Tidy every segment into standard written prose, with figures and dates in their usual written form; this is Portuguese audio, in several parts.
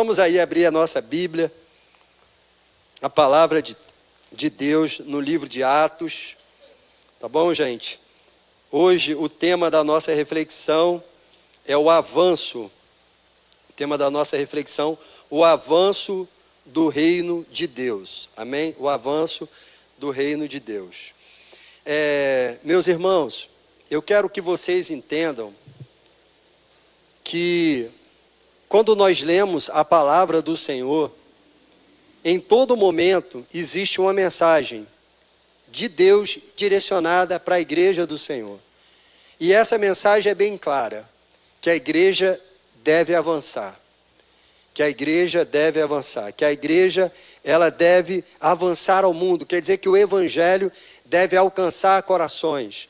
Vamos aí abrir a nossa Bíblia, a palavra de Deus no livro de Atos, tá bom, gente? Hoje o tema da nossa reflexão é o avanço. O tema da nossa reflexão, o avanço do reino de Deus. Amém? O avanço do reino de Deus. Meus irmãos, eu quero que vocês entendam que quando nós lemos a palavra do Senhor, em todo momento existe uma mensagem de Deus direcionada para a igreja do Senhor. E essa mensagem é bem clara, que a igreja deve avançar. Que a igreja deve avançar. Que a igreja, ela deve avançar ao mundo. Quer dizer que o evangelho deve alcançar corações.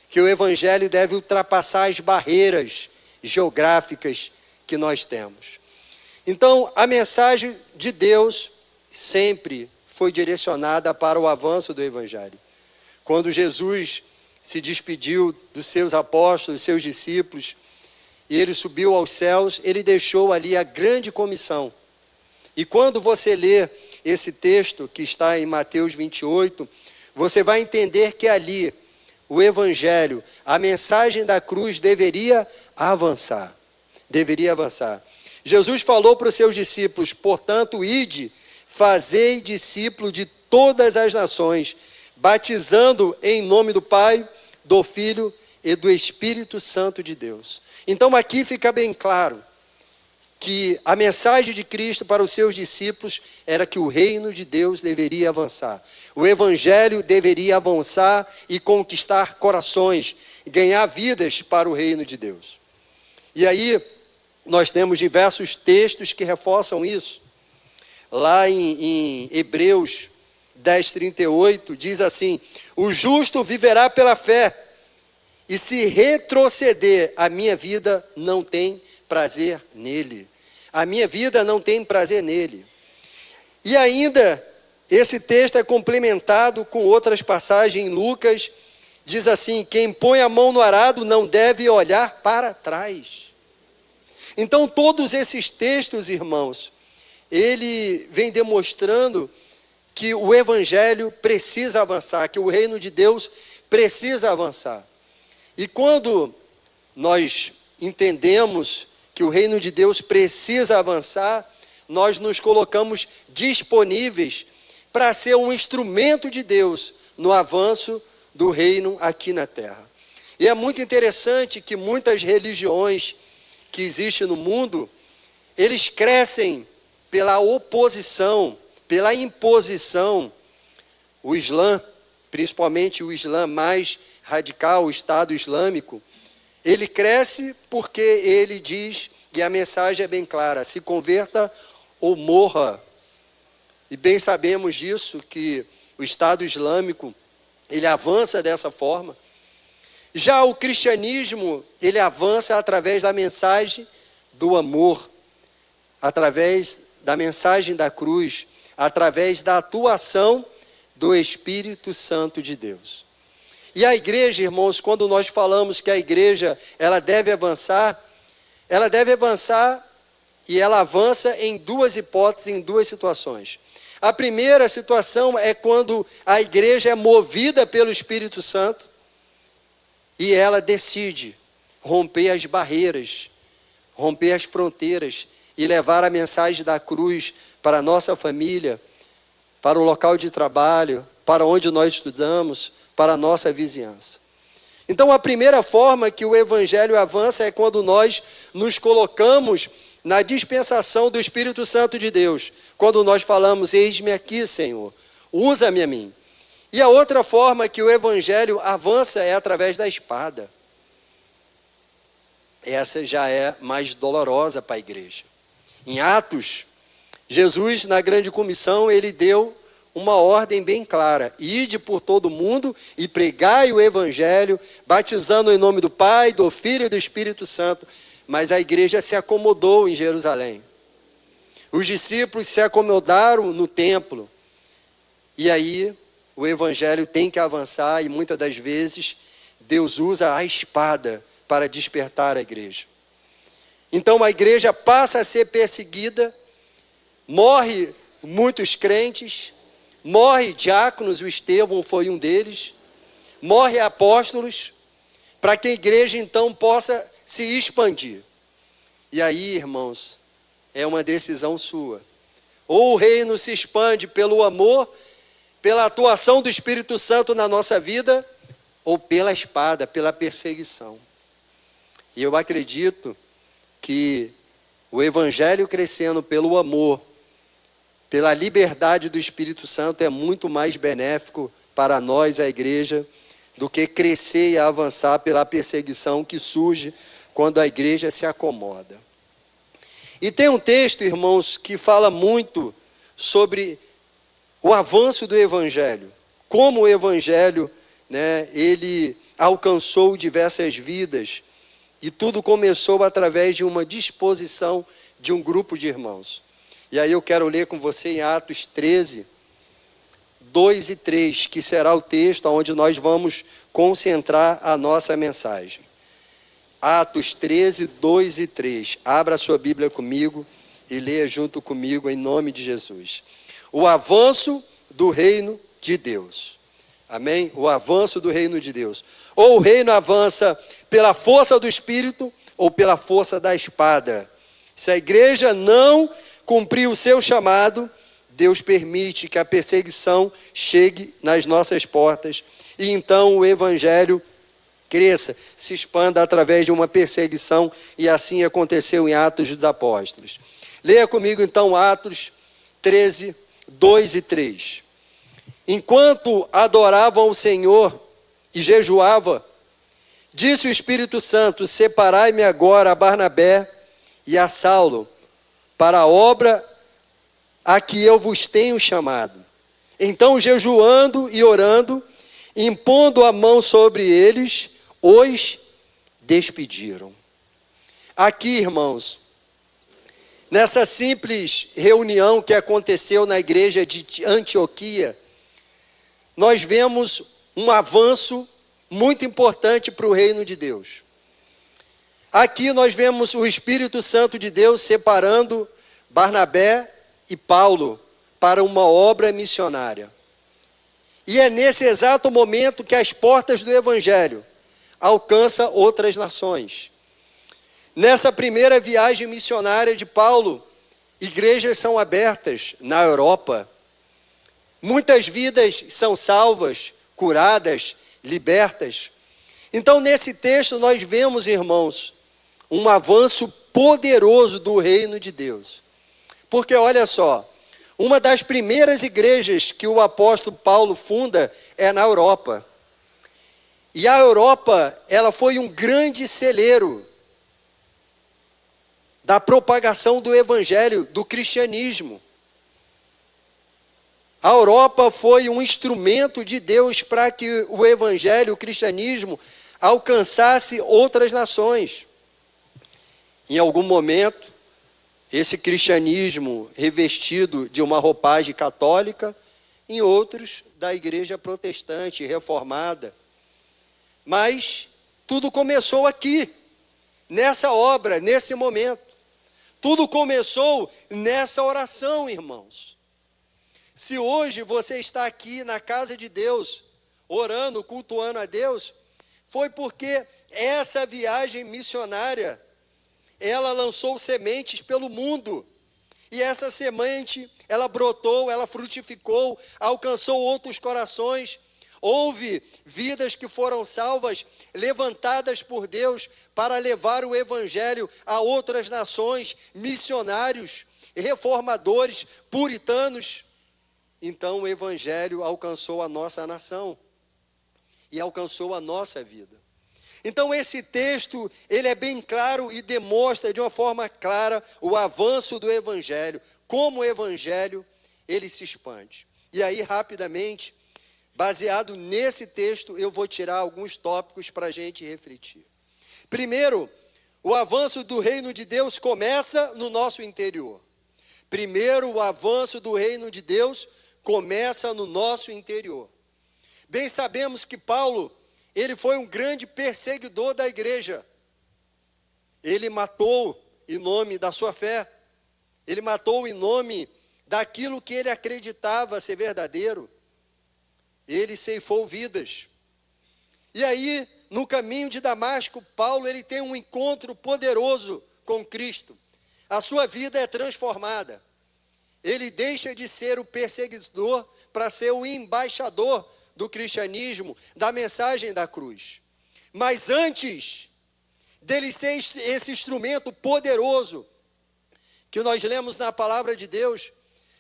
Que o evangelho deve ultrapassar as barreiras geográficas que nós temos. Então, a mensagem de Deus sempre foi direcionada para o avanço do evangelho. Quando Jesus se despediu dos seus apóstolos, dos seus discípulos, e ele subiu aos céus, ele deixou ali a grande comissão. E quando você lê esse texto que está em Mateus 28, você vai entender que ali o evangelho, a mensagem da cruz deveria avançar. Deveria avançar. Jesus falou para os seus discípulos: portanto, ide, fazei discípulo de todas as nações, batizando em nome do Pai, do Filho e do Espírito Santo de Deus. Então aqui fica bem claro que a mensagem de Cristo para os seus discípulos era que o reino de Deus deveria avançar. O evangelho deveria avançar e conquistar corações, ganhar vidas para o reino de Deus. E aí nós temos diversos textos que reforçam isso. Lá em Hebreus 10:38 diz assim: o justo viverá pela fé, e se retroceder, a minha vida não tem prazer nele. A minha vida não tem prazer nele. E ainda, esse texto é complementado com outras passagens em Lucas, diz assim: quem põe a mão no arado não deve olhar para trás. Então, todos esses textos, irmãos, ele vem demonstrando que o evangelho precisa avançar, que o reino de Deus precisa avançar. E quando nós entendemos que o reino de Deus precisa avançar, nós nos colocamos disponíveis para ser um instrumento de Deus no avanço do reino aqui na terra. E é muito interessante que muitas religiões que existem no mundo, eles crescem pela oposição, pela imposição. O Islã, principalmente o Islã mais radical, o Estado Islâmico, ele cresce porque ele diz, e a mensagem é bem clara: se converta ou morra. E bem sabemos disso, que o Estado Islâmico, ele avança dessa forma. Já o cristianismo, ele avança através da mensagem do amor, através da mensagem da cruz, através da atuação do Espírito Santo de Deus. E a igreja, irmãos, quando nós falamos que a igreja, ela deve avançar e ela avança em duas hipóteses, em duas situações. A primeira situação é quando a igreja é movida pelo Espírito Santo e ela decide romper as barreiras, romper as fronteiras e levar a mensagem da cruz para a nossa família, para o local de trabalho, para onde nós estudamos, para a nossa vizinhança. Então, a primeira forma que o evangelho avança é quando nós nos colocamos na dispensação do Espírito Santo de Deus. Quando nós falamos: eis-me aqui, Senhor, usa-me a mim. E a outra forma que o evangelho avança é através da espada. Essa já é mais dolorosa para a igreja. Em Atos, Jesus, na grande comissão, ele deu uma ordem bem clara: ide por todo mundo e pregai o evangelho, batizando em nome do Pai, do Filho e do Espírito Santo. Mas a igreja se acomodou em Jerusalém. Os discípulos se acomodaram no templo. E aí o evangelho tem que avançar, e muitas das vezes Deus usa a espada para despertar a igreja. Então a igreja passa a ser perseguida, morre muitos crentes, morre diáconos, o Estevão foi um deles, morre apóstolos, para que a igreja então possa se expandir. E aí, irmãos, é uma decisão sua. Ou o reino se expande pelo amor, pela atuação do Espírito Santo na nossa vida, ou pela espada, pela perseguição. E eu acredito que o evangelho crescendo pelo amor, pela liberdade do Espírito Santo, é muito mais benéfico para nós, a igreja, do que crescer e avançar pela perseguição que surge quando a igreja se acomoda. E tem um texto, irmãos, que fala muito sobre o avanço do evangelho, como o evangelho, ele alcançou diversas vidas, e tudo começou através de uma disposição de um grupo de irmãos. E aí eu quero ler com você em Atos 13, 2 e 3, que será o texto onde nós vamos concentrar a nossa mensagem. Atos 13, 2 e 3. Abra a sua Bíblia comigo e leia junto comigo em nome de Jesus. O avanço do reino de Deus. Amém? O avanço do reino de Deus. Ou o reino avança pela força do Espírito ou pela força da espada. Se a igreja não cumprir o seu chamado, Deus permite que a perseguição chegue nas nossas portas. E então o evangelho cresça, se expanda através de uma perseguição. E assim aconteceu em Atos dos Apóstolos. Leia comigo então Atos 13, 2 e 3. Enquanto adoravam o Senhor e jejuava, disse o Espírito Santo: separai-me agora a Barnabé e a Saulo para a obra a que eu vos tenho chamado. Então, jejuando e orando, impondo a mão sobre eles, os despediram. Aqui, irmãos, nessa simples reunião que aconteceu na igreja de Antioquia, nós vemos um avanço muito importante para o reino de Deus. Aqui nós vemos o Espírito Santo de Deus separando Barnabé e Paulo para uma obra missionária. E é nesse exato momento que as portas do evangelho alcançam outras nações. Nessa primeira viagem missionária de Paulo, igrejas são abertas na Europa. Muitas vidas são salvas, curadas, libertas. Então, nesse texto, nós vemos, irmãos, um avanço poderoso do reino de Deus. Porque, olha só, uma das primeiras igrejas que o apóstolo Paulo funda é na Europa. E a Europa, ela foi um grande celeiro da propagação do evangelho, do cristianismo. A Europa foi um instrumento de Deus para que o evangelho, o cristianismo, alcançasse outras nações. Em algum momento, esse cristianismo revestido de uma roupagem católica, em outros da igreja protestante, reformada. Mas tudo começou aqui, nessa obra, nesse momento. Tudo começou nessa oração, irmãos. Se hoje você está aqui na casa de Deus, orando, cultuando a Deus, foi porque essa viagem missionária, ela lançou sementes pelo mundo. E essa semente, ela brotou, ela frutificou, alcançou outros corações. Houve vidas que foram salvas, levantadas por Deus para levar o evangelho a outras nações, missionários, reformadores, puritanos. Então o evangelho alcançou a nossa nação e alcançou a nossa vida. Então esse texto, ele é bem claro e demonstra de uma forma clara o avanço do evangelho, como o evangelho, ele se expande. E aí, rapidamente, baseado nesse texto, eu vou tirar alguns tópicos para a gente refletir. Primeiro, o avanço do reino de Deus começa no nosso interior. Primeiro, o avanço do reino de Deus começa no nosso interior. Bem sabemos que Paulo, ele foi um grande perseguidor da igreja. Ele matou em nome da sua fé. Ele matou em nome daquilo que ele acreditava ser verdadeiro, ele ceifou vidas. E aí, no caminho de Damasco, Paulo ele tem um encontro poderoso com Cristo. A sua vida é transformada. Ele deixa de ser o perseguidor para ser o embaixador do cristianismo, da mensagem da cruz. Mas antes dele ser esse instrumento poderoso que nós lemos na palavra de Deus,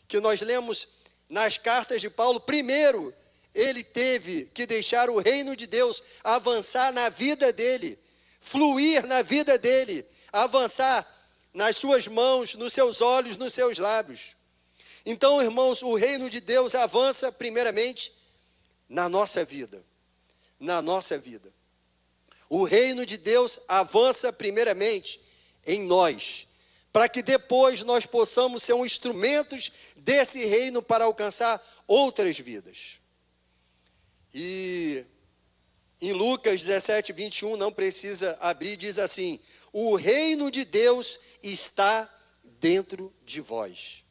que nós lemos nas cartas de Paulo, primeiro ele teve que deixar o reino de Deus avançar na vida dele, fluir na vida dele, avançar nas suas mãos, nos seus olhos, nos seus lábios. Então, irmãos, o reino de Deus avança primeiramente na nossa vida. Na nossa vida. O reino de Deus avança primeiramente em nós, para que depois nós possamos ser instrumentos desse reino para alcançar outras vidas. E em Lucas 17, 21, não precisa abrir, diz assim: o reino de Deus está dentro de vós.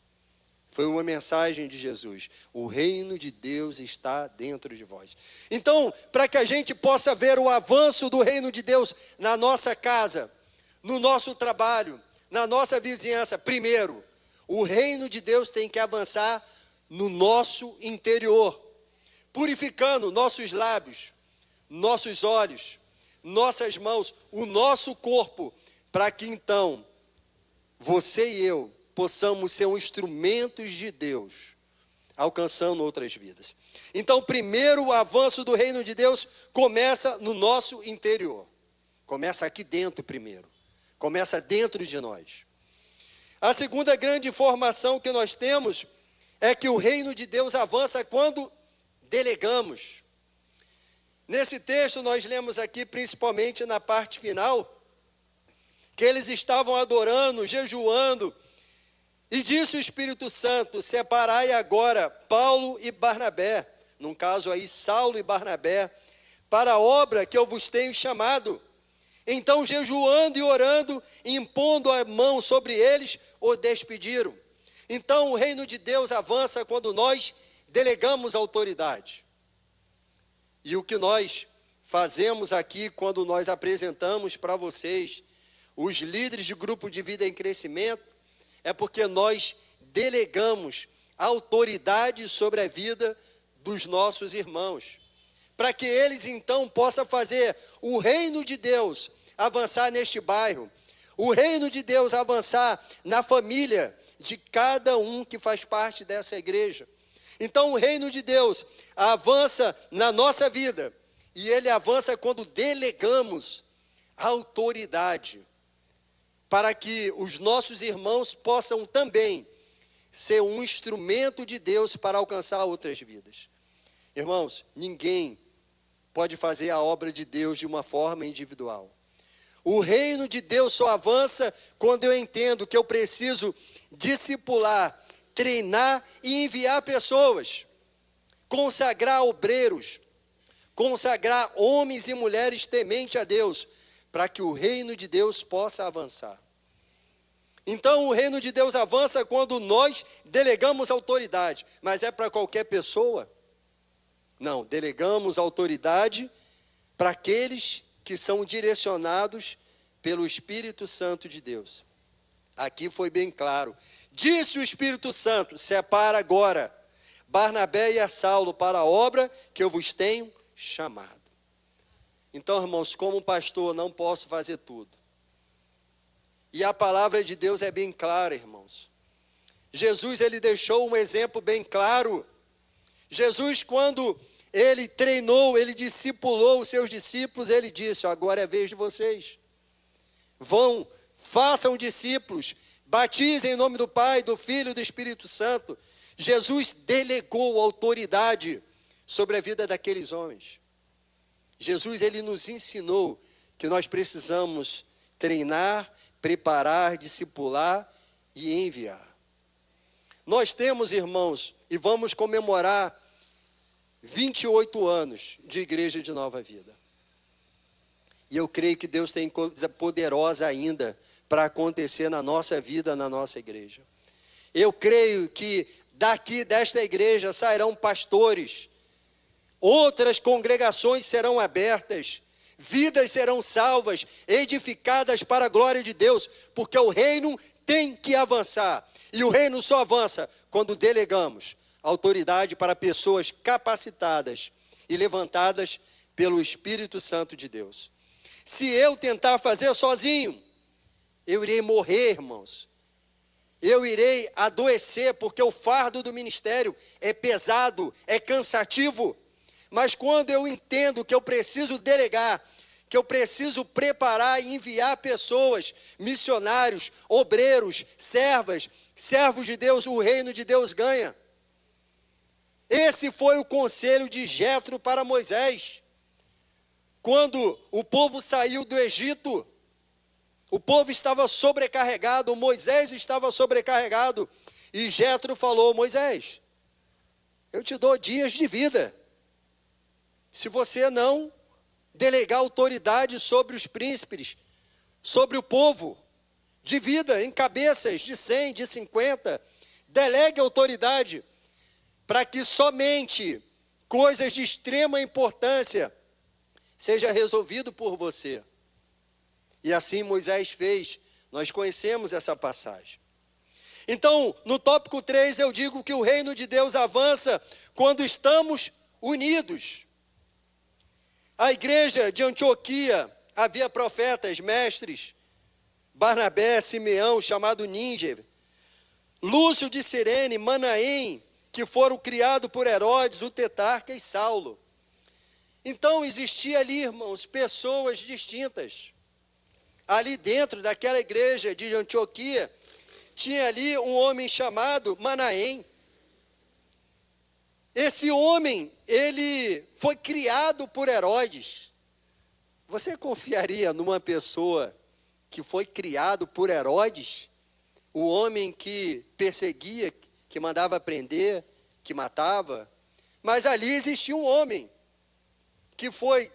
Foi uma mensagem de Jesus. O reino de Deus está dentro de vós. Então, para que a gente possa ver o avanço do reino de Deus na nossa casa, no nosso trabalho, na nossa vizinhança, primeiro, o reino de Deus tem que avançar no nosso interior, purificando nossos lábios, nossos olhos, nossas mãos, o nosso corpo, para que então você e eu possamos ser instrumentos de Deus, alcançando outras vidas. Então, primeiro, o avanço do reino de Deus começa no nosso interior. Começa aqui dentro primeiro. Começa dentro de nós. A segunda grande informação que nós temos é que o reino de Deus avança quando delegamos. Nesse texto nós lemos aqui, principalmente na parte final, que eles estavam adorando, jejuando, e disse o Espírito Santo: separai agora Paulo e Barnabé, num caso aí Saulo e Barnabé, para a obra que eu vos tenho chamado. Então, jejuando e orando, impondo a mão sobre eles, o despediram. Então, o reino de Deus avança quando nós delegamos autoridade. E o que nós fazemos aqui, quando nós apresentamos para vocês os líderes de grupo de vida em crescimento, é porque nós delegamos autoridade sobre a vida dos nossos irmãos, para que eles então possam fazer o reino de Deus avançar neste bairro, o reino de Deus avançar na família de cada um que faz parte dessa igreja. Então o reino de Deus avança na nossa vida, e ele avança quando delegamos autoridade, para que os nossos irmãos possam também ser um instrumento de Deus para alcançar outras vidas. Irmãos, ninguém pode fazer a obra de Deus de uma forma individual. O reino de Deus só avança quando eu entendo que eu preciso discipular, treinar e enviar pessoas, consagrar obreiros, consagrar homens e mulheres tementes a Deus, para que o reino de Deus possa avançar. Então o reino de Deus avança quando nós delegamos autoridade, mas é para qualquer pessoa? Não, delegamos autoridade para aqueles que são direcionados pelo Espírito Santo de Deus. Aqui foi bem claro. Disse o Espírito Santo: separa agora Barnabé e a Saulo para a obra que eu vos tenho chamado. Então, irmãos, como pastor, não posso fazer tudo. E a palavra de Deus é bem clara, irmãos. Jesus, ele deixou um exemplo bem claro. Jesus, quando ele treinou, ele discipulou os seus discípulos, ele disse: agora é a vez de vocês. Vão, façam discípulos, batizem em nome do Pai, do Filho e do Espírito Santo. Jesus delegou autoridade sobre a vida daqueles homens. Jesus, ele nos ensinou que nós precisamos treinar, preparar, discipular e enviar. Nós temos, irmãos, e vamos comemorar 28 anos de Igreja de Nova Vida. E eu creio que Deus tem coisa poderosa ainda para acontecer na nossa vida, na nossa igreja. Eu creio que daqui desta igreja sairão pastores, outras congregações serão abertas, vidas serão salvas, edificadas para a glória de Deus, porque o reino tem que avançar. E o reino só avança quando delegamos autoridade para pessoas capacitadas e levantadas pelo Espírito Santo de Deus. Se eu tentar fazer sozinho, eu irei morrer, irmãos. Eu irei adoecer, porque o fardo do ministério é pesado, é cansativo. Mas quando eu entendo que eu preciso delegar, que eu preciso preparar e enviar pessoas, missionários, obreiros, servos de Deus, o reino de Deus ganha. Esse foi o conselho de Jetro para Moisés. Quando o povo saiu do Egito, o povo estava sobrecarregado, Moisés estava sobrecarregado, e Jetro falou: Moisés, eu te dou dias de vida, se você não delegar autoridade sobre os príncipes, sobre o povo, de vida, em cabeças de 100, de 50, delegue autoridade, para que somente coisas de extrema importância seja resolvido por você. E assim Moisés fez. Nós conhecemos essa passagem. Então, no tópico 3, eu digo que o reino de Deus avança quando estamos unidos. A igreja de Antioquia havia profetas, mestres, Barnabé, Simeão, chamado Níger, Lúcio de Cirene, Manaém, que foram criados por Herodes, o tetrarca, e Saulo. Então existia ali, irmãos, pessoas distintas. Ali dentro daquela igreja de Antioquia, tinha ali um homem chamado Manaém. Esse homem, ele foi criado por Herodes. Você confiaria numa pessoa que foi criado por Herodes? O homem que perseguia, que mandava prender, que matava? Mas ali existia um homem que foi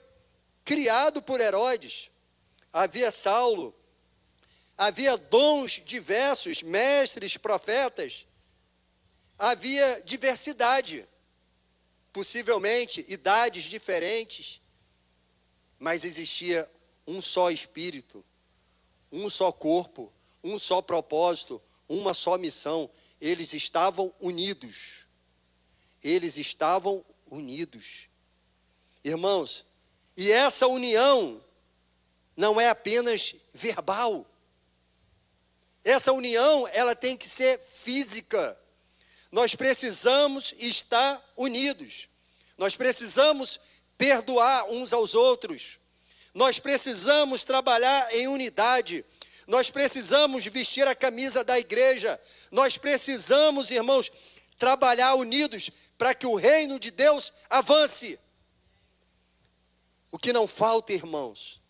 criado por Herodes. Havia Saulo, havia dons diversos, mestres, profetas, havia diversidade, possivelmente idades diferentes, mas existia um só Espírito, um só corpo, um só propósito, uma só missão. Eles estavam unidos. Eles estavam unidos. Irmãos, e essa união não é apenas verbal. Essa união, ela tem que ser física. Nós precisamos estar unidos. Nós precisamos perdoar uns aos outros. Nós precisamos trabalhar em unidade. Nós precisamos vestir a camisa da igreja. Nós precisamos, irmãos, trabalhar unidos para que o reino de Deus avance. O que não falta, irmãos,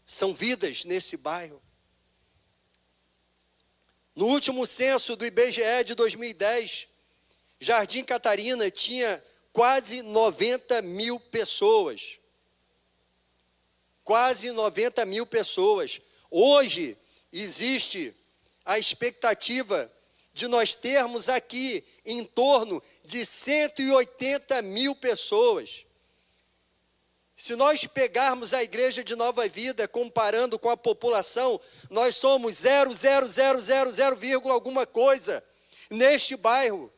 são vidas nesse bairro. No último censo do IBGE de 2010, Jardim Catarina tinha quase 90 mil pessoas. Quase 90 mil pessoas. Hoje existe a expectativa de nós termos aqui em torno de 180 mil pessoas. Se nós pegarmos a igreja de Nova Vida, comparando com a população, nós somos 0,0000, alguma coisa neste bairro.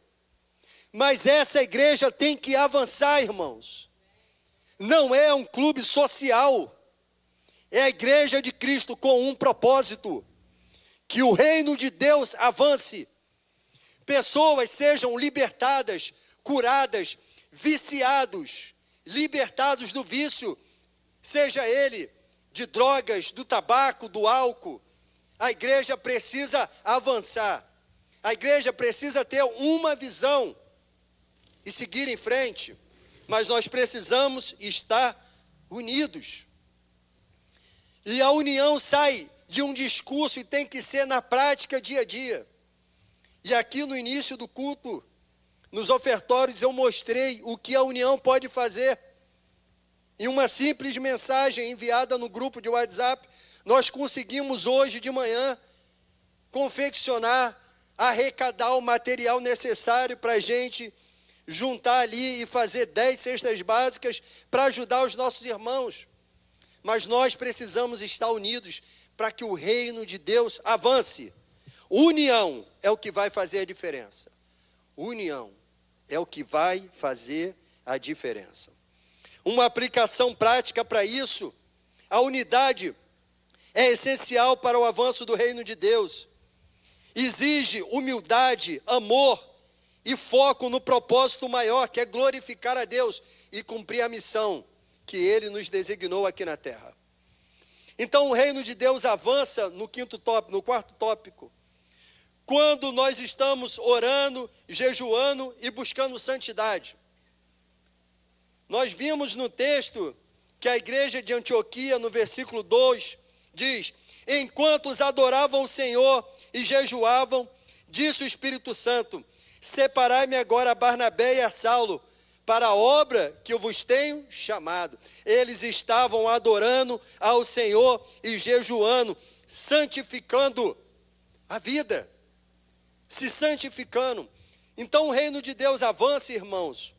Mas essa igreja tem que avançar, irmãos. Não é um clube social. É a igreja de Cristo com um propósito. Que o reino de Deus avance. Pessoas sejam libertadas, curadas, viciados, libertados do vício, seja ele de drogas, do tabaco, do álcool. A igreja precisa avançar. A igreja precisa ter uma visão e seguir em frente. Mas nós precisamos estar unidos. E a união sai de um discurso e tem que ser na prática, dia a dia. E aqui no início do culto, nos ofertórios, eu mostrei o que a união pode fazer. Em uma simples mensagem enviada no grupo de WhatsApp, nós conseguimos hoje de manhã confeccionar arrecadar o material necessário para a gente juntar ali e fazer 10 cestas básicas para ajudar os nossos irmãos. Mas nós precisamos estar unidos para que o reino de Deus avance. União é o que vai fazer a diferença. União é o que vai fazer a diferença. Uma aplicação prática para isso, a unidade é essencial para o avanço do reino de Deus. Exige humildade, amor e foco no propósito maior, que é glorificar a Deus e cumprir a missão que Ele nos designou aqui na terra. Então o reino de Deus avança no quarto tópico, quando nós estamos orando, jejuando e buscando santidade. Nós vimos no texto que a igreja de Antioquia, no versículo 2, diz: enquanto os adoravam o Senhor e jejuavam, disse o Espírito Santo: separai-me agora a Barnabé e a Saulo, para a obra que eu vos tenho chamado. Eles estavam adorando ao Senhor e jejuando, santificando a vida, se santificando. Então o reino de Deus avança, irmãos,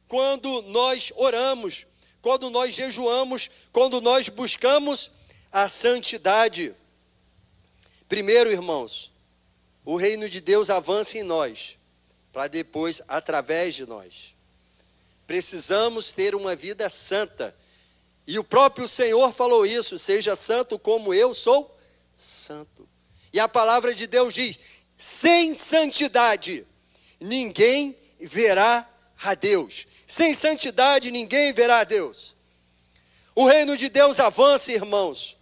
quando nós oramos, quando nós jejuamos, quando nós buscamos a santidade. Primeiro, irmãos, o reino de Deus avança em nós, para depois, através de nós. Precisamos ter uma vida santa. E o próprio Senhor falou isso: seja santo como eu sou santo. E a palavra de Deus diz: sem santidade ninguém verá a Deus. Sem santidade ninguém verá a Deus. O reino de Deus avança, irmãos,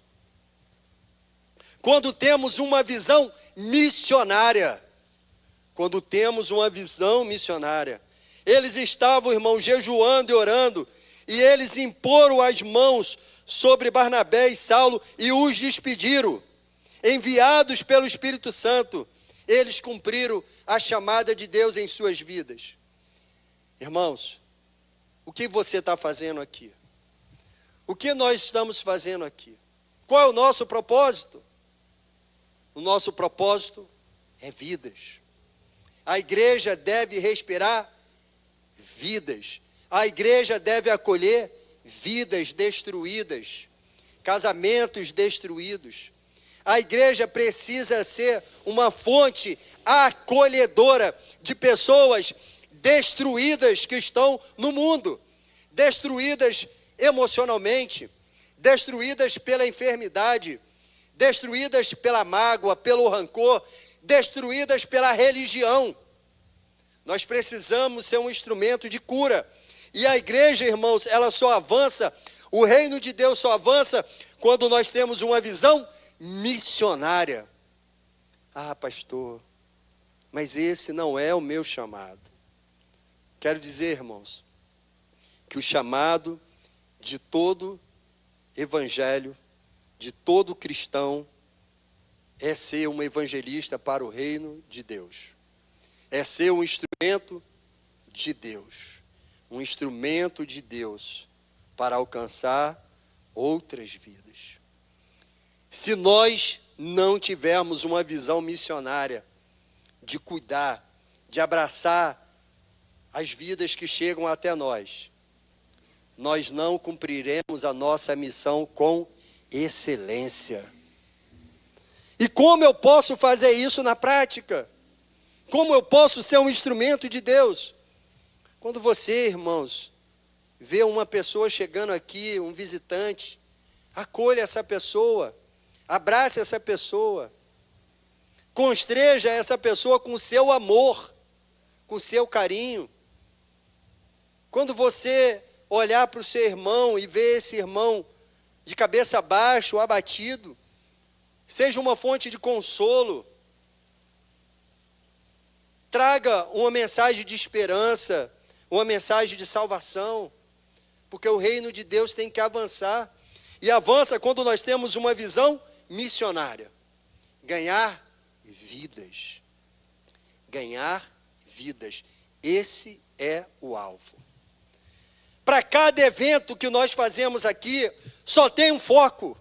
quando temos uma visão missionária. Quando temos uma visão missionária. Eles estavam, irmãos, jejuando e orando, e eles imporam as mãos sobre Barnabé e Saulo e os despediram. Enviados pelo Espírito Santo, eles cumpriram a chamada de Deus em suas vidas. Irmãos, o que você está fazendo aqui? O que nós estamos fazendo aqui? Qual é o nosso propósito? O nosso propósito é vidas. A igreja deve respirar vidas. A igreja deve acolher vidas destruídas, casamentos destruídos. A igreja precisa ser uma fonte acolhedora de pessoas destruídas que estão no mundo, destruídas emocionalmente, destruídas pela enfermidade, destruídas pela mágoa, pelo rancor, destruídas pela religião. Nós precisamos ser um instrumento de cura. E a igreja, irmãos, ela só avança, o reino de Deus só avança quando nós temos uma visão missionária. Ah, pastor, mas esse não é o meu chamado. Quero dizer, irmãos, que o chamado de todo evangelho, de todo cristão, é ser um evangelista para o reino de Deus. É ser um instrumento de Deus. Um instrumento de Deus para alcançar outras vidas. Se nós não tivermos uma visão missionária de cuidar, de abraçar as vidas que chegam até nós, nós não cumpriremos a nossa missão com excelência. E como eu posso fazer isso na prática? Como eu posso ser um instrumento de Deus? Quando você, irmãos, vê uma pessoa chegando aqui, um visitante, acolha essa pessoa, abrace essa pessoa, constreja essa pessoa com seu amor, com seu carinho. Quando você olhar para o seu irmão e ver esse irmão de cabeça baixa, abatido, seja uma fonte de consolo. Traga uma mensagem de esperança, uma mensagem de salvação, porque o reino de Deus tem que avançar. E avança quando nós temos uma visão missionária. Ganhar vidas. Ganhar vidas. Esse é o alvo. Para cada evento que nós fazemos aqui, só tem um foco.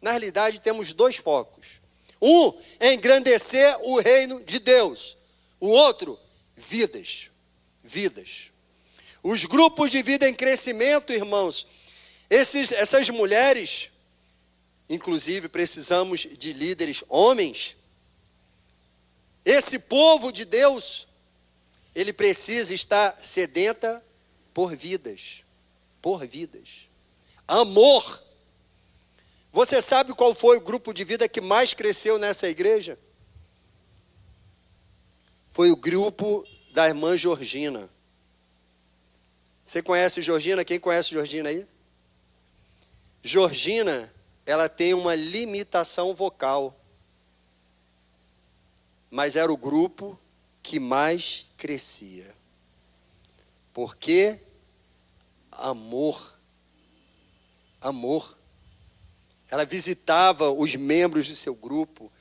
Na realidade, temos dois focos. Um é engrandecer o reino de Deus. O outro, vidas. Vidas. Os grupos de vida em crescimento, irmãos, essas mulheres, inclusive precisamos de líderes homens. Esse povo de Deus, ele precisa estar sedenta por vidas. Por vidas. Amor. Você sabe qual foi o grupo de vida que mais cresceu nessa igreja? Foi o grupo da irmã Georgina. Você conhece Georgina? Quem conhece Georgina aí? Georgina, ela tem uma limitação vocal. Mas era o grupo que mais crescia. Porque amor. Amor. Ela visitava os membros do seu grupo.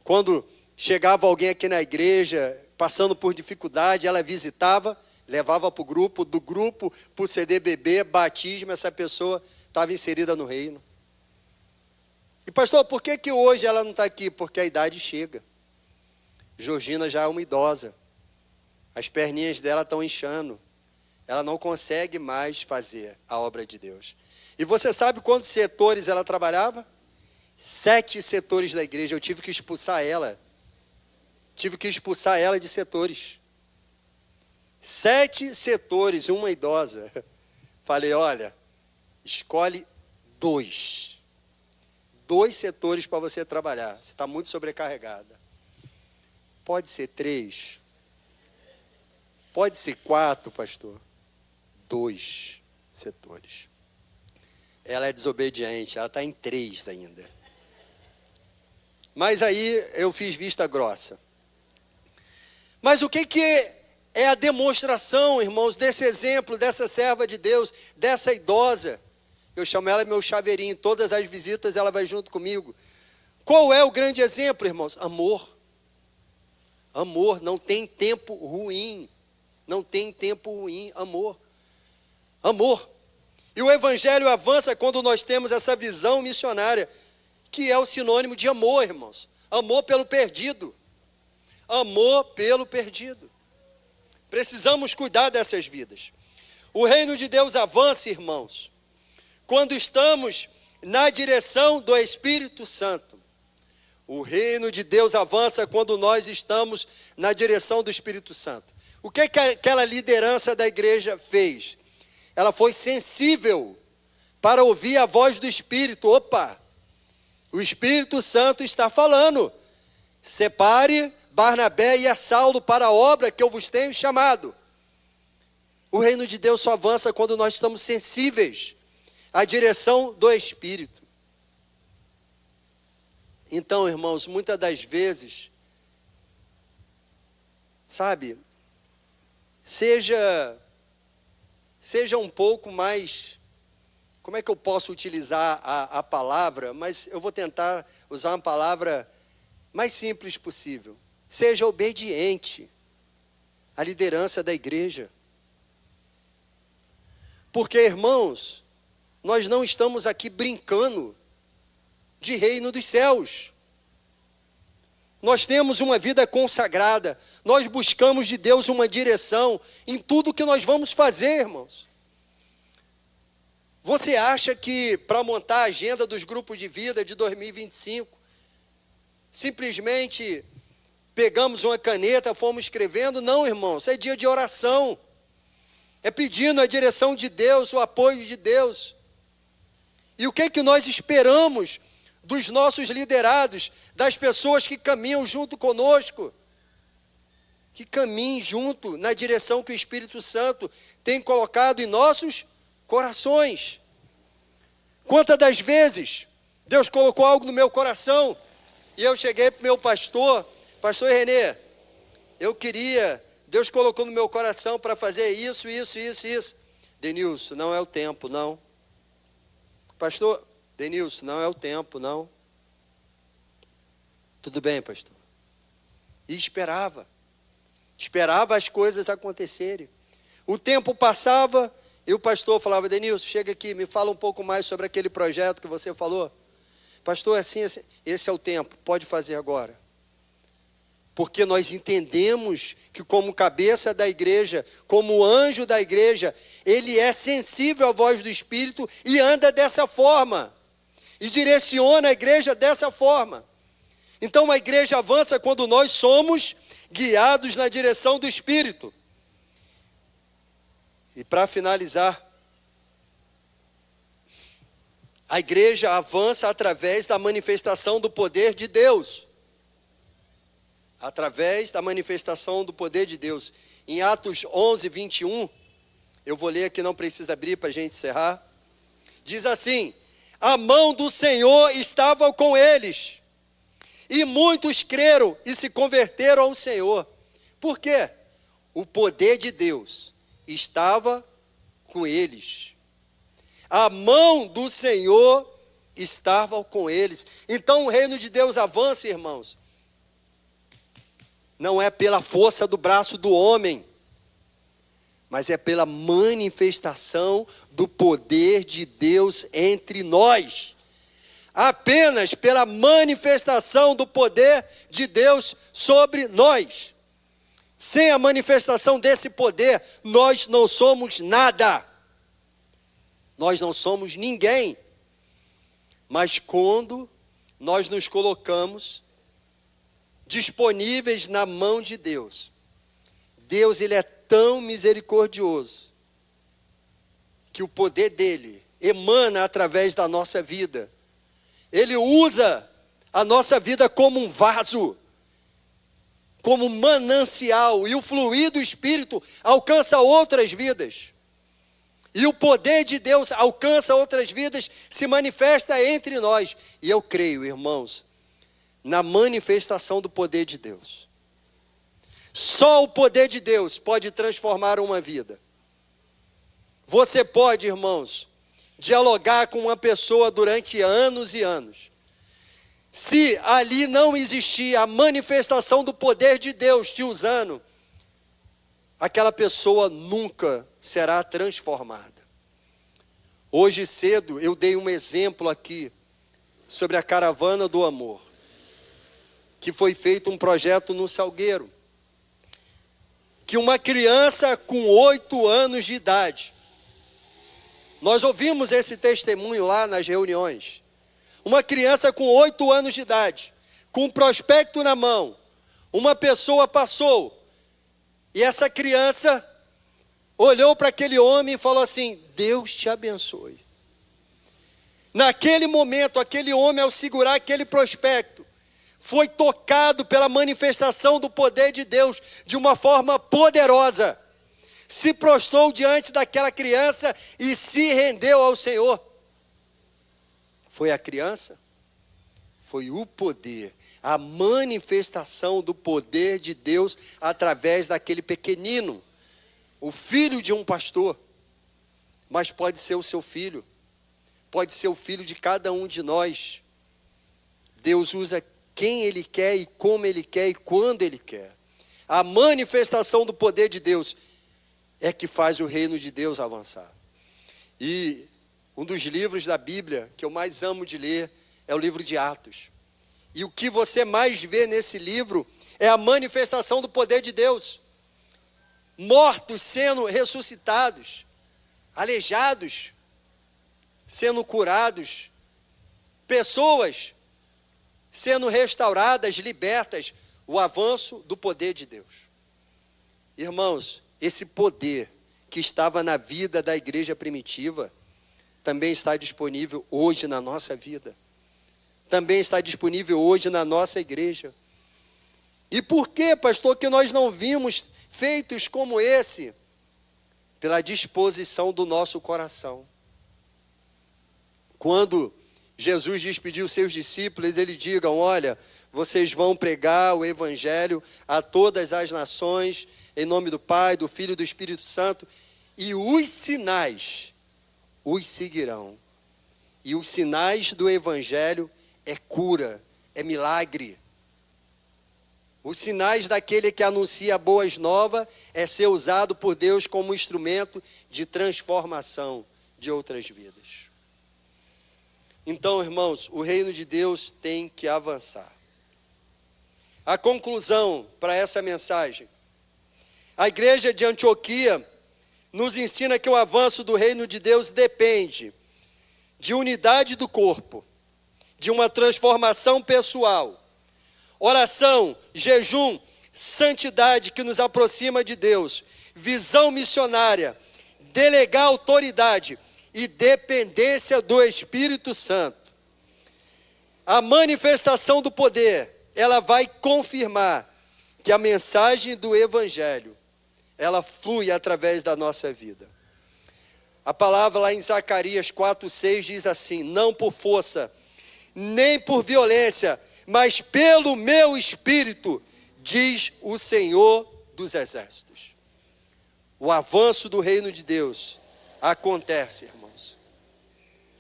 Quando chegava alguém aqui na igreja, passando por dificuldade, ela visitava, levava para o grupo, do grupo para o CDBB, batismo, essa pessoa estava inserida no reino. E pastor, por que hoje ela não está aqui? Porque a idade chega. Georgina já é uma idosa. As perninhas dela estão inchando. Ela não consegue mais fazer a obra de Deus. E você sabe quantos setores ela trabalhava? 7 setores da igreja. Eu tive que expulsar ela. Tive que expulsar ela de setores. 7 setores, uma idosa. Falei, olha, escolhe 2. 2 setores para você trabalhar. Você está muito sobrecarregada. Pode ser 3. Pode ser 4, pastor. 2 setores. Ela é desobediente, ela está em 3 ainda. Mas aí eu fiz vista grossa. Mas o que é a demonstração, irmãos, desse exemplo, dessa serva de Deus, dessa idosa? Eu chamo ela meu chaveirinho, todas as visitas ela vai junto comigo. Qual é o grande exemplo, irmãos? Amor. Amor, não tem tempo ruim. Não tem tempo ruim, amor. Amor. E o evangelho avança quando nós temos essa visão missionária, que é o sinônimo de amor, irmãos. Amor pelo perdido. Amor pelo perdido. Precisamos cuidar dessas vidas. O reino de Deus avança, irmãos, quando estamos na direção do Espírito Santo. O reino de Deus avança quando nós estamos na direção do Espírito Santo. O que aquela liderança da igreja fez? Ela foi sensível para ouvir a voz do Espírito. Opa, o Espírito Santo está falando. Separe Barnabé e a Saulo para a obra que eu vos tenho chamado. O reino de Deus só avança quando nós estamos sensíveis à direção do Espírito. Então, irmãos, muitas das vezes, sabe, seja um pouco mais, como é que eu posso utilizar a palavra, mas eu vou tentar usar uma palavra mais simples possível. Seja obediente à liderança da igreja. Porque, irmãos, nós não estamos aqui brincando de reino dos céus. Nós temos uma vida consagrada, nós buscamos de Deus uma direção em tudo que nós vamos fazer, irmãos. Você acha que para montar a agenda dos grupos de vida de 2025, simplesmente pegamos uma caneta, fomos escrevendo? Não, irmãos, é dia de oração, é pedindo a direção de Deus, o apoio de Deus. E o que é que nós esperamos dos nossos liderados, das pessoas que caminham junto conosco, que caminhem junto na direção que o Espírito Santo tem colocado em nossos corações. Quantas das vezes Deus colocou algo no meu coração e eu cheguei para o meu pastor Renê, Deus colocou no meu coração para fazer isso. Denilson, não é o tempo, não. Pastor, Denilson, não é o tempo, não. Tudo bem, pastor. E esperava as coisas acontecerem. O tempo passava e o pastor falava, Denilson, chega aqui, me fala um pouco mais sobre aquele projeto que você falou. pastor, assim, esse é o tempo, pode fazer agora. Porque nós entendemos que como cabeça da igreja, como anjo da igreja, ele é sensível à voz do Espírito e anda dessa forma. E direciona a igreja dessa forma. Então a igreja avança quando nós somos guiados na direção do Espírito. E para finalizar, a igreja avança através da manifestação do poder de Deus. Através da manifestação do poder de Deus. Em Atos 11, 21, eu vou ler aqui, não precisa abrir para a gente encerrar. Diz assim: a mão do Senhor estava com eles, e muitos creram e se converteram ao Senhor. Por quê? O poder de Deus estava com eles. A mão do Senhor estava com eles. Então o reino de Deus avança, irmãos. Não é pela força do braço do homem, mas é pela manifestação do poder de Deus entre nós. Apenas pela manifestação do poder de Deus sobre nós. Sem a manifestação desse poder, nós não somos nada. Nós não somos ninguém. Mas quando nós nos colocamos disponíveis na mão de Deus, Deus, ele é tão misericordioso que o poder dele emana através da nossa vida. Ele usa a nossa vida como um vaso, como um manancial, e o fluir do Espírito alcança outras vidas. E o poder de Deus alcança outras vidas, se manifesta entre nós. E eu creio, irmãos, na manifestação do poder de Deus. Só o poder de Deus pode transformar uma vida. Você pode, irmãos, dialogar com uma pessoa durante anos e anos. Se ali não existir a manifestação do poder de Deus te usando, aquela pessoa nunca será transformada. Hoje cedo eu dei um exemplo aqui sobre a Caravana do Amor, que foi feito um projeto no Salgueiro, que uma criança com 8 anos de idade, nós ouvimos esse testemunho lá nas reuniões, uma criança com 8 anos de idade, com um prospecto na mão, uma pessoa passou, e essa criança olhou para aquele homem e falou assim: Deus te abençoe. Naquele momento, aquele homem, ao segurar aquele prospecto, foi tocado pela manifestação do poder de Deus de uma forma poderosa. Se prostrou diante daquela criança e se rendeu ao Senhor. Foi a criança? Foi o poder, a manifestação do poder de Deus através daquele pequenino, o filho de um pastor. Mas pode ser o seu filho, pode ser o filho de cada um de nós. Deus usa quem Ele quer e como Ele quer e quando Ele quer. A manifestação do poder de Deus é que faz o reino de Deus avançar. E um dos livros da Bíblia que eu mais amo de ler é o livro de Atos. E o que você mais vê nesse livro é a manifestação do poder de Deus. Mortos sendo ressuscitados, aleijados sendo curados, pessoas sendo restauradas, libertas, o avanço do poder de Deus. Irmãos, esse poder que estava na vida da igreja primitiva, também está disponível hoje na nossa vida. Também está disponível hoje na nossa igreja. E por que, pastor, que nós não vimos feitos como esse? Pela disposição do nosso coração. Quando Jesus despediu os seus discípulos, ele diga: olha, vocês vão pregar o evangelho a todas as nações, em nome do Pai, do Filho e do Espírito Santo, e os sinais os seguirão. E os sinais do evangelho é cura, é milagre. Os sinais daquele que anuncia boas novas é ser usado por Deus como instrumento de transformação de outras vidas. Então, irmãos, o reino de Deus tem que avançar. A conclusão para essa mensagem. A igreja de Antioquia nos ensina que o avanço do reino de Deus depende de unidade do corpo, de uma transformação pessoal, oração, jejum, santidade que nos aproxima de Deus, visão missionária, delegar autoridade e dependência do Espírito Santo. A manifestação do poder, ela vai confirmar que a mensagem do Evangelho, ela flui através da nossa vida. A palavra lá em Zacarias 4:6 diz assim: não por força, nem por violência, mas pelo meu Espírito, diz o Senhor dos Exércitos. O avanço do reino de Deus acontece, irmãos.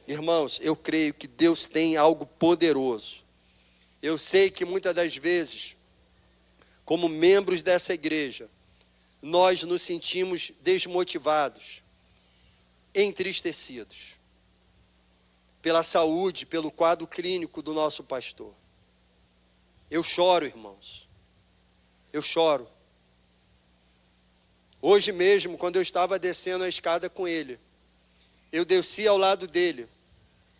Irmãos, eu creio que Deus tem algo poderoso. Eu sei que muitas das vezes, como membros dessa igreja, nós nos sentimos desmotivados, entristecidos pela saúde, pelo quadro clínico do nosso pastor. Eu choro, irmãos. Eu choro. Hoje mesmo, quando eu estava descendo a escada com ele, eu desci ao lado dele,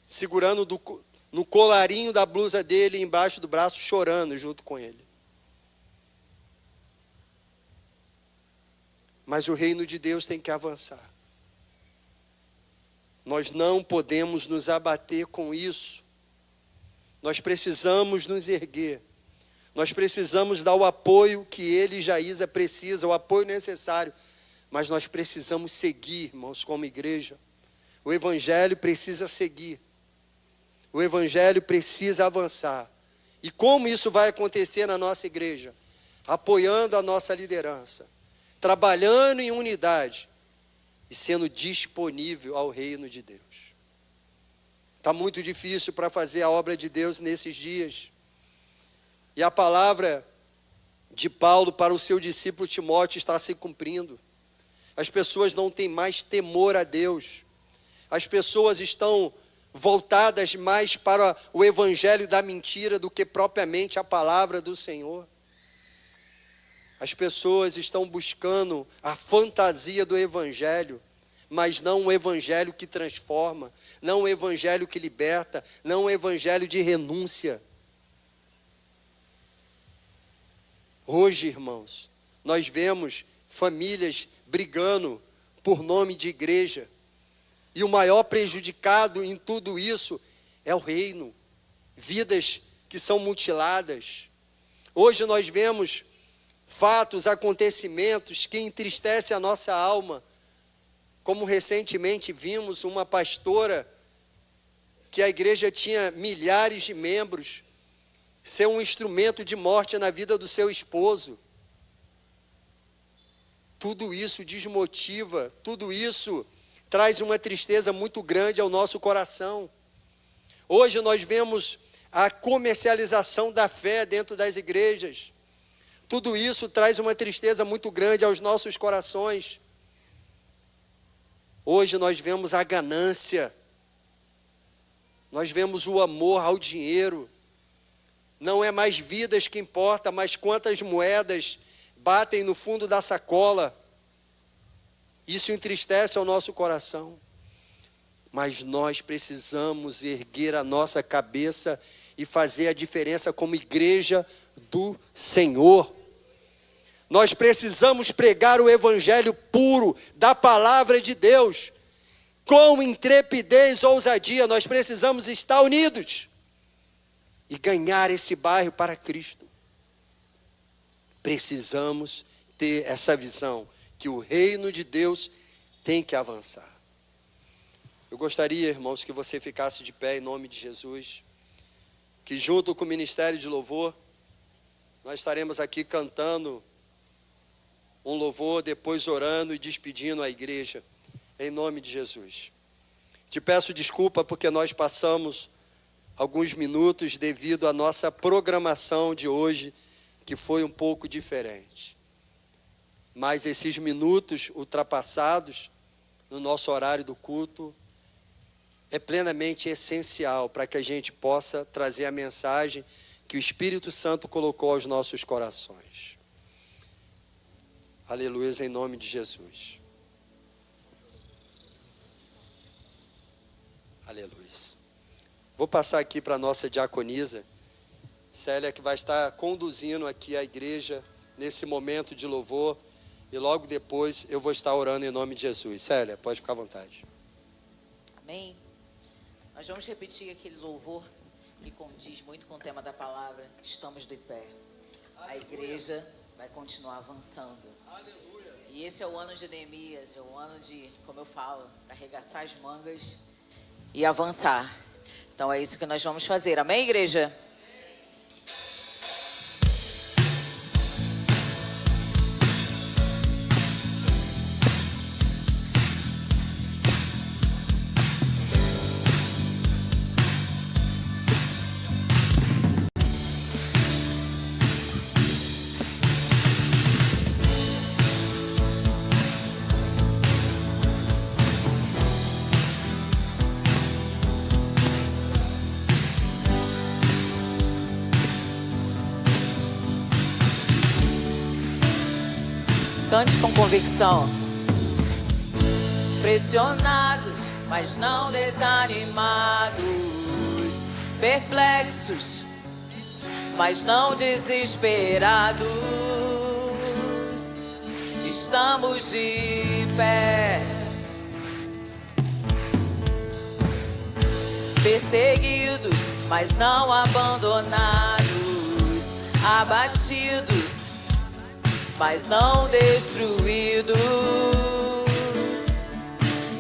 segurando no colarinho da blusa dele, embaixo do braço, chorando junto com ele. Mas o reino de Deus tem que avançar. Nós não podemos nos abater com isso. Nós precisamos nos erguer. Nós precisamos dar o apoio que ele e Jaísa precisam, o apoio necessário. Mas nós precisamos seguir, irmãos, como igreja. O Evangelho precisa seguir. O Evangelho precisa avançar. E como isso vai acontecer na nossa igreja? Apoiando a nossa liderança, trabalhando em unidade e sendo disponível ao reino de Deus. Está muito difícil para fazer a obra de Deus nesses dias. E a palavra de Paulo para o seu discípulo Timóteo está se cumprindo. As pessoas não têm mais temor a Deus. As pessoas estão voltadas mais para o evangelho da mentira do que propriamente a palavra do Senhor. As pessoas estão buscando a fantasia do evangelho, mas não um evangelho que transforma, não um evangelho que liberta, não um evangelho de renúncia. Hoje, irmãos, nós vemos famílias brigando por nome de igreja. E o maior prejudicado em tudo isso é o reino. Vidas que são mutiladas. Hoje nós vemos fatos, acontecimentos que entristecem a nossa alma. Como recentemente vimos uma pastora que a igreja tinha milhares de membros, ser um instrumento de morte na vida do seu esposo. Tudo isso desmotiva, tudo isso traz uma tristeza muito grande ao nosso coração. Hoje nós vemos a comercialização da fé dentro das igrejas. Tudo isso traz uma tristeza muito grande aos nossos corações. Hoje nós vemos a ganância, nós vemos o amor ao dinheiro. Não é mais vidas que importa, mas quantas moedas batem no fundo da sacola. Isso entristece ao nosso coração. Mas nós precisamos erguer a nossa cabeça e fazer a diferença como igreja do Senhor. Nós precisamos pregar o evangelho puro da palavra de Deus. Com intrepidez e ousadia, nós precisamos estar unidos e ganhar esse bairro para Cristo. Precisamos ter essa visão, que o reino de Deus tem que avançar. Eu gostaria, irmãos, que você ficasse de pé em nome de Jesus, que junto com o Ministério de Louvor, nós estaremos aqui cantando um louvor, depois orando e despedindo a igreja, em nome de Jesus. Te peço desculpa porque nós passamos alguns minutos devido à nossa programação de hoje, que foi um pouco diferente. Mas esses minutos ultrapassados no nosso horário do culto, é plenamente essencial para que a gente possa trazer a mensagem que o Espírito Santo colocou aos nossos corações. Aleluia, em nome de Jesus. Aleluia. Vou passar aqui para a nossa diaconisa, Célia, que vai estar conduzindo aqui a igreja nesse momento de louvor. E logo depois eu vou estar orando em nome de Jesus. Célia, pode ficar à vontade. Amém. Nós vamos repetir aquele louvor que condiz muito com o tema da palavra. Estamos de pé. A igreja vai continuar avançando. Aleluia. E esse é o ano de Neemias, é o ano de, como eu falo, arregaçar as mangas e avançar. Então é isso que nós vamos fazer. Amém, igreja? Cante com convicção. Pressionados, mas não desanimados. Perplexos, mas não desesperados. Estamos de pé. Perseguidos, mas não abandonados. Abatidos, mas não destruídos.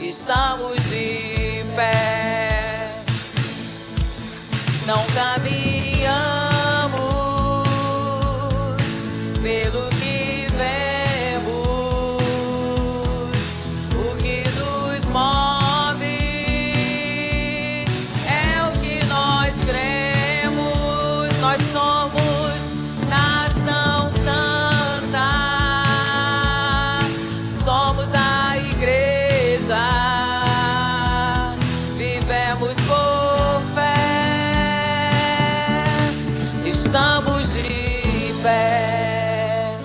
Estamos de pé. Não caminhamos pelo que vemos. O que nos move é o que nós cremos. Nós somos nação santa. Somos a igreja, vivemos por fé, estamos de pé.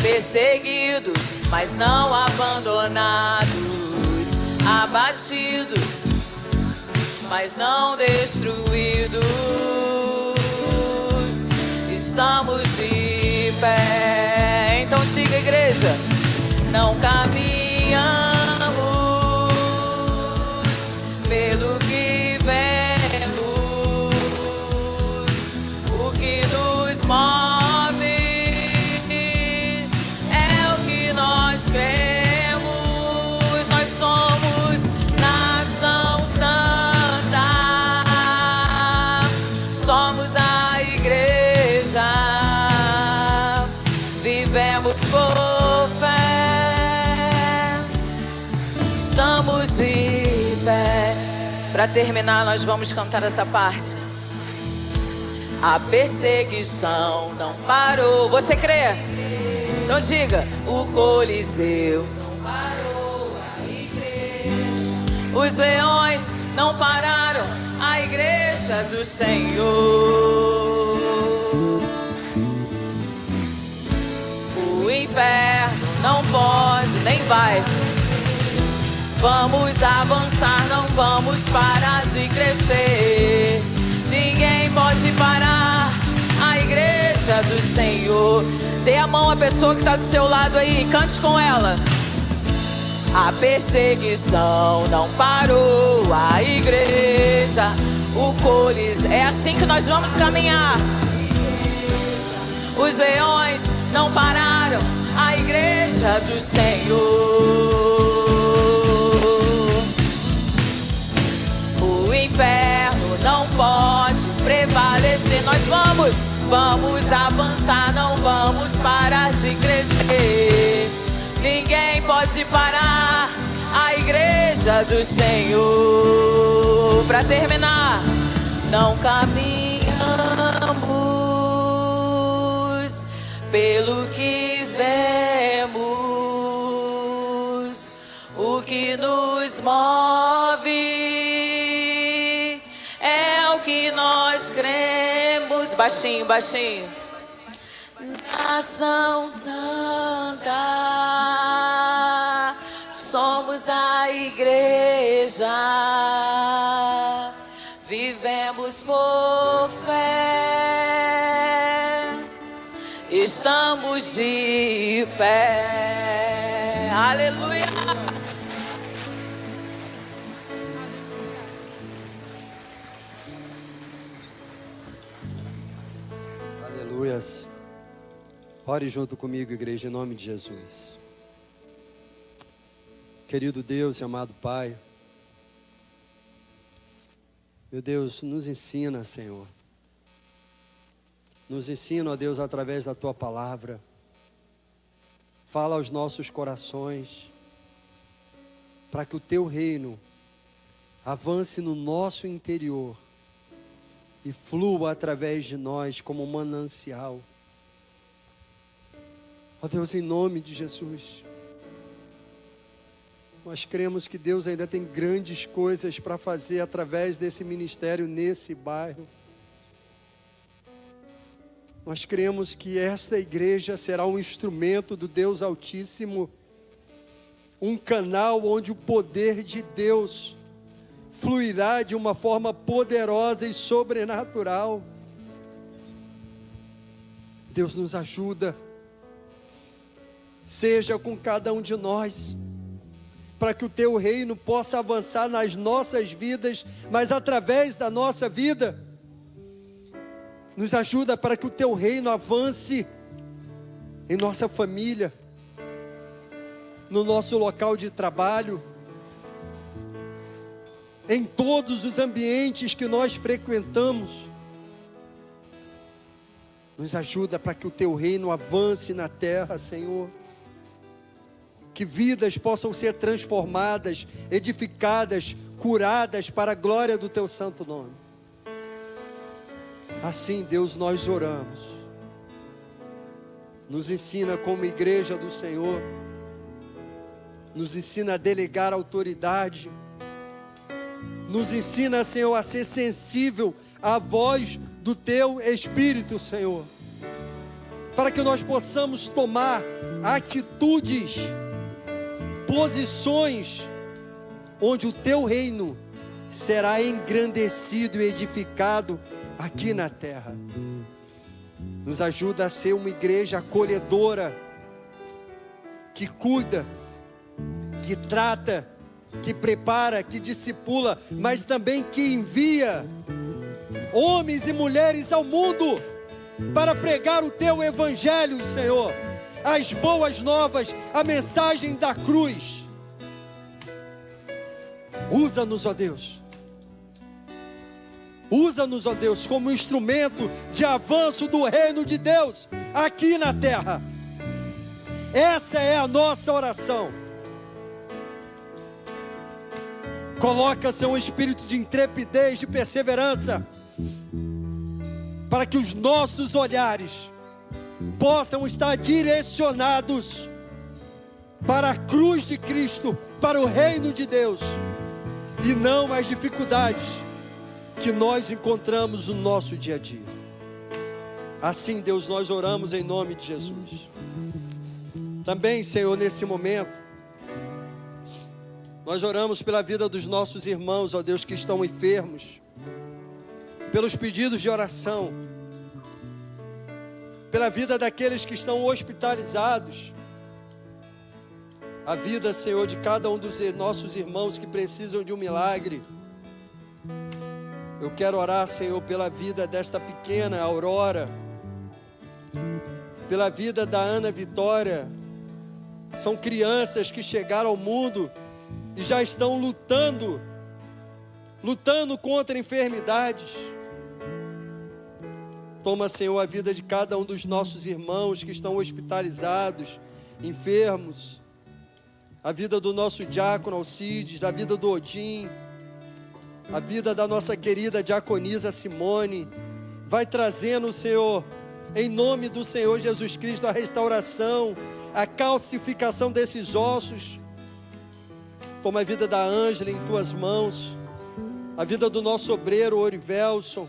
Perseguidos, mas não abandonados. Abatidos, mas não destruídos. Estamos de pé. Então diga, igreja, não caminhamos pelo que vemos. O que nos move é o que nós cremos. Nós somos nação santa. Somos a igreja, vivemos por fé, estamos de pé. Para terminar, nós vamos cantar essa parte. A perseguição não parou. Você crê? Então diga: o Coliseu não parou a igreja. Os leões não pararam a igreja do Senhor. O inferno não pode nem vai. Vamos avançar, não vamos parar de crescer. Ninguém pode parar a igreja do Senhor. Dê a mão à pessoa que está do seu lado aí, cante com ela. A perseguição não parou a igreja. O Coliseu, é assim que nós vamos caminhar. Os leões não pararam a igreja do Senhor. O inferno não pode prevalecer. Nós vamos avançar, não vamos parar de crescer. Ninguém pode parar a igreja do Senhor. Para terminar, não caminhamos pelo que vemos. O que que nos move, é o que nós cremos. Baixinho, baixinho. Nação Santa, somos a igreja, vivemos por fé, estamos de pé. Aleluia. Aleluias. Ore junto comigo, igreja, em nome de Jesus. Querido Deus e amado Pai, meu Deus, nos ensina, Senhor. Nos ensina, ó Deus, através da Tua palavra. Fala aos nossos corações, para que o Teu reino avance no nosso interior e flua através de nós como um manancial. Ó Deus, em nome de Jesus, nós cremos que Deus ainda tem grandes coisas para fazer através desse ministério nesse bairro. Nós cremos que esta igreja será um instrumento do Deus Altíssimo, um canal onde o poder de Deus fluirá de uma forma poderosa e sobrenatural. Deus nos ajuda, seja com cada um de nós, para que o Teu reino possa avançar nas nossas vidas, mas através da nossa vida, nos ajuda para que o Teu reino avance em nossa família, no nosso local de trabalho, em todos os ambientes que nós frequentamos. Nos ajuda para que o Teu reino avance na terra, Senhor. Que vidas possam ser transformadas, edificadas, curadas para a glória do Teu santo nome. Assim, Deus, nós oramos. Nos ensina como igreja do Senhor. Nos ensina a delegar autoridade. Nos ensina, Senhor, a ser sensível à voz do Teu Espírito, Senhor. Para que nós possamos tomar atitudes, posições, onde o Teu reino será engrandecido e edificado aqui na terra. Nos ajuda a ser uma igreja acolhedora, que cuida, que trata, que prepara, que discipula, mas também que envia homens e mulheres ao mundo para pregar o Teu evangelho, Senhor, as boas novas, a mensagem da cruz. Usa-nos, ó Deus. Usa-nos, ó Deus, como instrumento de avanço do reino de Deus aqui na terra. Essa é a nossa oração. Coloca, Senhor, um espírito de intrepidez, de perseverança, para que os nossos olhares possam estar direcionados para a cruz de Cristo, para o reino de Deus, e não as dificuldades que nós encontramos no nosso dia a dia. Assim, Deus, nós oramos em nome de Jesus. Também, Senhor, nesse momento, nós oramos pela vida dos nossos irmãos, ó Deus, que estão enfermos, pelos pedidos de oração, pela vida daqueles que estão hospitalizados, a vida, Senhor, de cada um dos nossos irmãos que precisam de um milagre. Eu quero orar, Senhor, pela vida desta pequena Aurora, pela vida da Ana Vitória. São crianças que chegaram ao mundo e já estão lutando contra enfermidades. Toma, Senhor, a vida de cada um dos nossos irmãos que estão hospitalizados, enfermos, a vida do nosso diácono Alcides, a vida do Odim, a vida da nossa querida diaconisa Simone. Vai trazendo, Senhor, em nome do Senhor Jesus Cristo, a restauração, a calcificação desses ossos. Toma a vida da Ângela em tuas mãos, a vida do nosso obreiro Orivelson,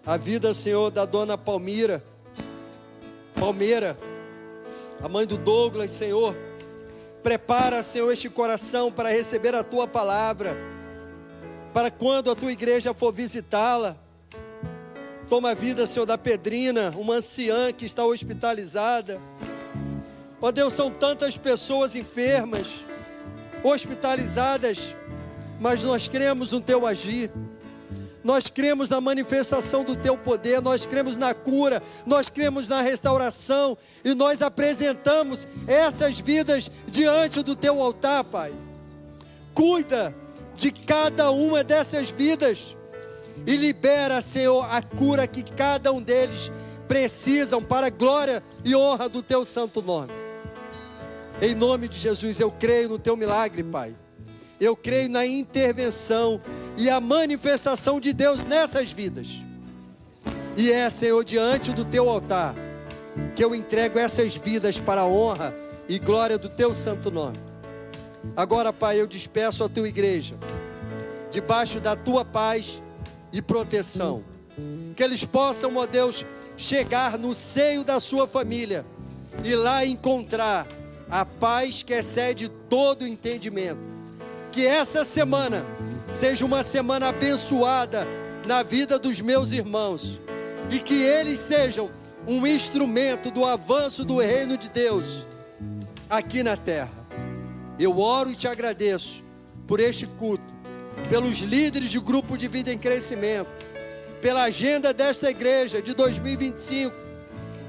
a vida, Senhor, da dona Palmeira, a mãe do Douglas, Senhor. Prepara, Senhor, este coração para receber a tua palavra, para quando a tua igreja for visitá-la. Toma a vida, Senhor, da Pedrina, uma anciã que está hospitalizada. Ó Deus, são tantas pessoas enfermas, hospitalizadas, mas nós cremos no teu agir. Nós cremos na manifestação do teu poder, nós cremos na cura, nós cremos na restauração, e nós apresentamos essas vidas diante do teu altar, Pai. Cuida de cada uma dessas vidas e libera, Senhor, a cura que cada um deles precisam para a glória e honra do teu santo nome. Em nome de Jesus, eu creio no teu milagre, Pai. Eu creio na intervenção e a manifestação de Deus nessas vidas. E é, Senhor, diante do teu altar que eu entrego essas vidas para a honra e glória do teu santo nome. Agora, Pai, eu despeço a tua igreja debaixo da tua paz e proteção. Que eles possam, ó Deus, chegar no seio da sua família e lá encontrar a paz que excede todo entendimento. Que essa semana seja uma semana abençoada na vida dos meus irmãos, e que eles sejam um instrumento do avanço do reino de Deus aqui na terra. Eu oro e te agradeço por este culto, pelos líderes de grupo de vida em crescimento, pela agenda desta igreja de 2025.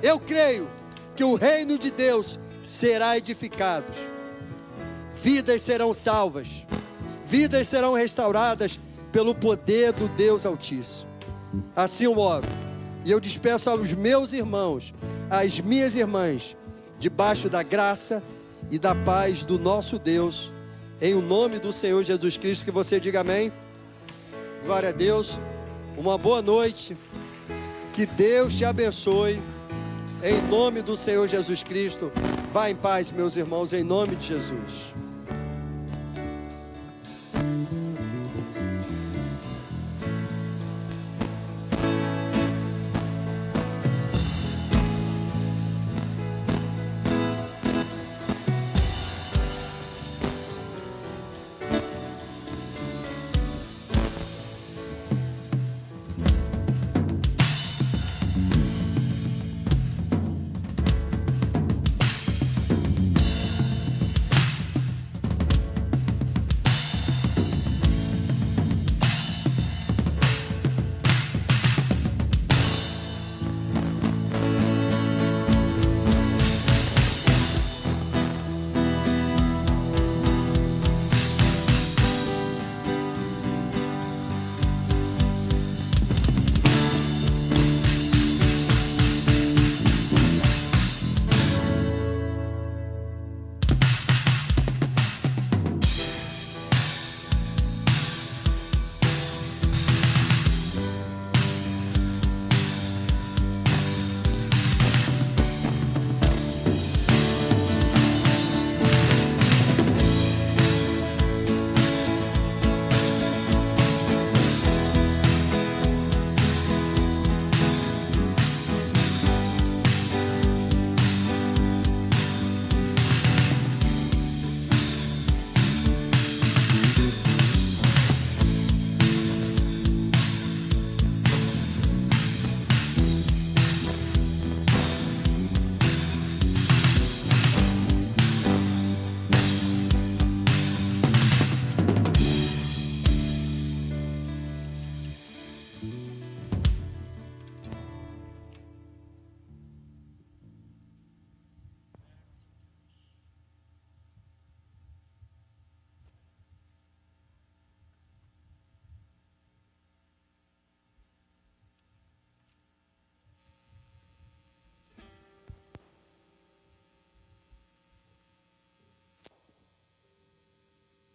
Eu creio que o reino de Deus será edificado, vidas serão salvas, vidas serão restauradas pelo poder do Deus Altíssimo. Assim eu oro, e eu despeço aos meus irmãos, às minhas irmãs, debaixo da graça e da paz do nosso Deus, em o nome do Senhor Jesus Cristo. Que você diga amém. Glória a Deus. Uma boa noite, que Deus te abençoe, em nome do Senhor Jesus Cristo. Vá em paz, meus irmãos, em nome de Jesus.